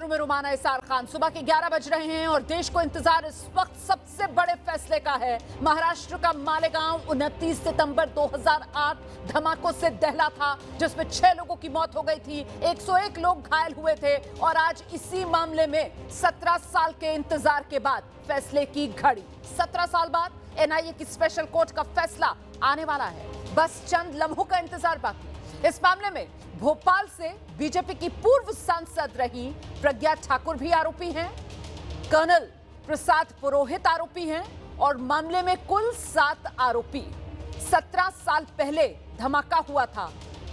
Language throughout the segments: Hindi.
बेडरूम में रुमाना इसार खान। सुबह के 11 बज रहे हैं और देश को इंतजार इस वक्त सबसे बड़े फैसले का है। महाराष्ट्र का मालेगांव 29 सितंबर 2008 धमाकों से दहला था, जिसमें 6 लोगों की मौत हो गई थी, 101 लोग घायल हुए थे। और आज इसी मामले में 17 साल के इंतजार के बाद फैसले की घड़ी। 17 साल बाद एनआईए की स्पेशल कोर्ट का फैसला आने वाला है। बस चंद लम्हों का इंतजार बाकी। इस मामले में भोपाल से बीजेपी की पूर्व सांसद रही प्रज्ञा ठाकुर भी आरोपी हैं, कर्नल प्रसाद पुरोहित आरोपी हैं और मामले में कुल 7 आरोपी। 17 साल पहले धमाका हुआ था।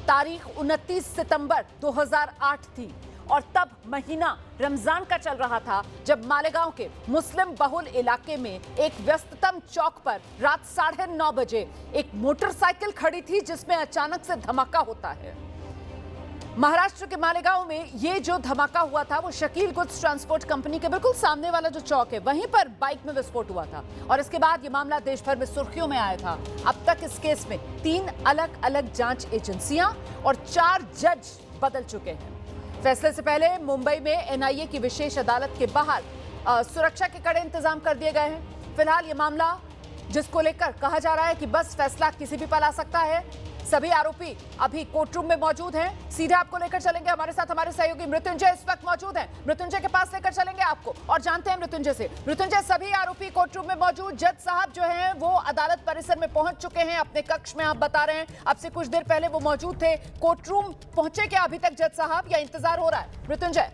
तारीख 29 सितंबर 2008 थी और तब महीना रमजान का चल रहा था, जब मालेगांव के मुस्लिम बहुल इलाके में एक व्यस्ततम चौक पर रात 9:30 बजे एक मोटरसाइकिल खड़ी थी, जिसमें अचानक से धमाका होता है। महाराष्ट्र के मालेगांव में ये जो धमाका हुआ था वो शकील गुड्स ट्रांसपोर्ट कंपनी के बिल्कुल सामने वाला जो चौक है, वहीं पर बाइक में विस्फोट हुआ था और इसके बाद ये मामला देश भर में सुर्खियों में आया था। अब तक इस केस में 3 अलग अलग जांच एजेंसियां और 4 जज बदल चुके हैं। फैसले से पहले मुंबई में एनआईए की विशेष अदालत के बाहर सुरक्षा के कड़े इंतजाम कर दिए गए हैं। फिलहाल ये मामला जिसको लेकर कहा जा रहा है कि बस फैसला किसी भी पल आ सकता है। सभी आरोपी अभी कोर्ट रूम में मौजूद हैं। सीधे आपको लेकर चलेंगे, हमारे साथ हमारे सहयोगी मृत्युंजय इस वक्त मौजूद हैं। मृत्युंजय के पास लेकर चलेंगे आपको और जानते हैं मृत्युंजय से। मृत्युंजय, सभी आरोपी कोर्ट रूम में मौजूद, जज साहब जो हैं वो अदालत परिसर में पहुंच चुके हैं, अपने कक्ष में आप बता रहे हैं। अब से कुछ देर पहले वो मौजूद थे। कोर्ट रूम पहुंचे क्या अभी तक जज साहब, या इंतजार हो रहा है? मृत्युंजय,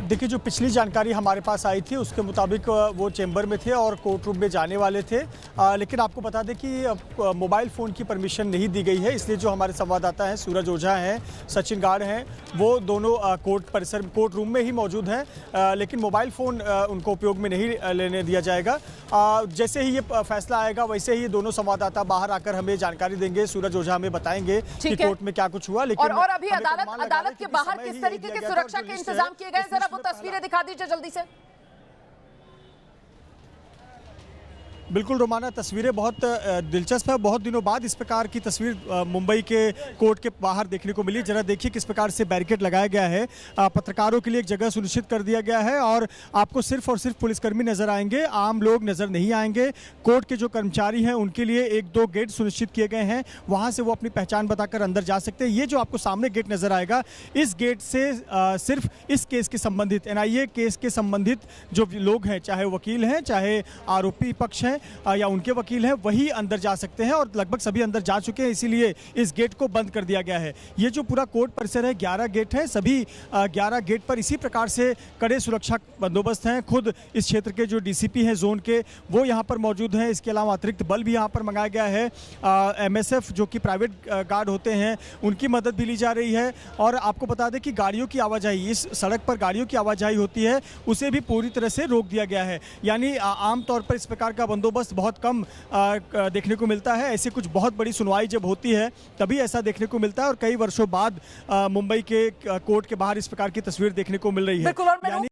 देखिए, जो पिछली जानकारी हमारे पास आई थी उसके मुताबिक वो चेंबर में थे और कोर्ट रूम में जाने वाले थे, लेकिन आपको बता दें कि मोबाइल फ़ोन की परमिशन नहीं दी गई है, इसलिए जो हमारे संवाददाता हैं सूरज ओझा हैं, सचिन गार्ड हैं, वो दोनों कोर्ट रूम में ही मौजूद हैं, लेकिन मोबाइल फ़ोन उनको उपयोग में नहीं लेने दिया जाएगा। जैसे ही ये फैसला आएगा वैसे ही दोनों संवाददाता बाहर आकर हमें जानकारी देंगे। सूरज ओझा हमें बताएंगे कि कोर्ट में क्या कुछ हुआ। लेकिन और अभी अदालत के बाहर किस तरीके के सुरक्षा के इंतजाम किए गए, जरा वो तस्वीरें दिखा दीजिए जल्दी से। बिल्कुल रोमाना, तस्वीरें बहुत दिलचस्प है। बहुत दिनों बाद इस प्रकार की तस्वीर मुंबई के कोर्ट के बाहर देखने को मिली। जरा देखिए किस प्रकार से बैरिकेड लगाया गया है, पत्रकारों के लिए एक जगह सुनिश्चित कर दिया गया है और आपको सिर्फ और सिर्फ पुलिसकर्मी नजर आएंगे, आम लोग नजर नहीं आएंगे। कोर्ट के जो कर्मचारी हैं उनके लिए 1-2 गेट सुनिश्चित किए गए हैं, वहाँ से वो अपनी पहचान बताकर अंदर जा सकते हैं। ये जो आपको सामने गेट नजर आएगा, इस गेट से सिर्फ इस केस के संबंधित, एनआईए केस के संबंधित जो लोग हैं, चाहे वकील हैं, चाहे आरोपी पक्ष हैं या उनके वकील हैं, वही अंदर जा सकते हैं और लगभग सभी अंदर जा चुके हैं, इसीलिए इस गेट को बंद कर दिया गया है। ये जो पूरा कोर्ट परिसर है, 11 गेट है, सभी 11 गेट पर इसी प्रकार से कड़े सुरक्षा बंदोबस्त हैं। खुद इस क्षेत्र के जो डीसीपी हैं जोन के, वो यहाँ पर मौजूद हैं। इसके अलावा अतिरिक्त बल भी यहाँ पर मंगाया गया है। एमएसएफ जो कि प्राइवेट गार्ड होते हैं, उनकी मदद भी ली जा रही है। और आपको बता दें कि गाड़ियों की आवाजाही, इस सड़क पर गाड़ियों की आवाजाही होती है, उसे भी पूरी तरह से रोक दिया गया है। यानी आमतौर पर इस प्रकार का बंदोबस्त बहुत कम देखने को मिलता है। ऐसी कुछ बहुत बड़ी सुनवाई जब होती है तभी ऐसा देखने को मिलता है और कई वर्षों बाद मुंबई के कोर्ट के बाहर इस प्रकार की तस्वीर देखने को मिल रही है।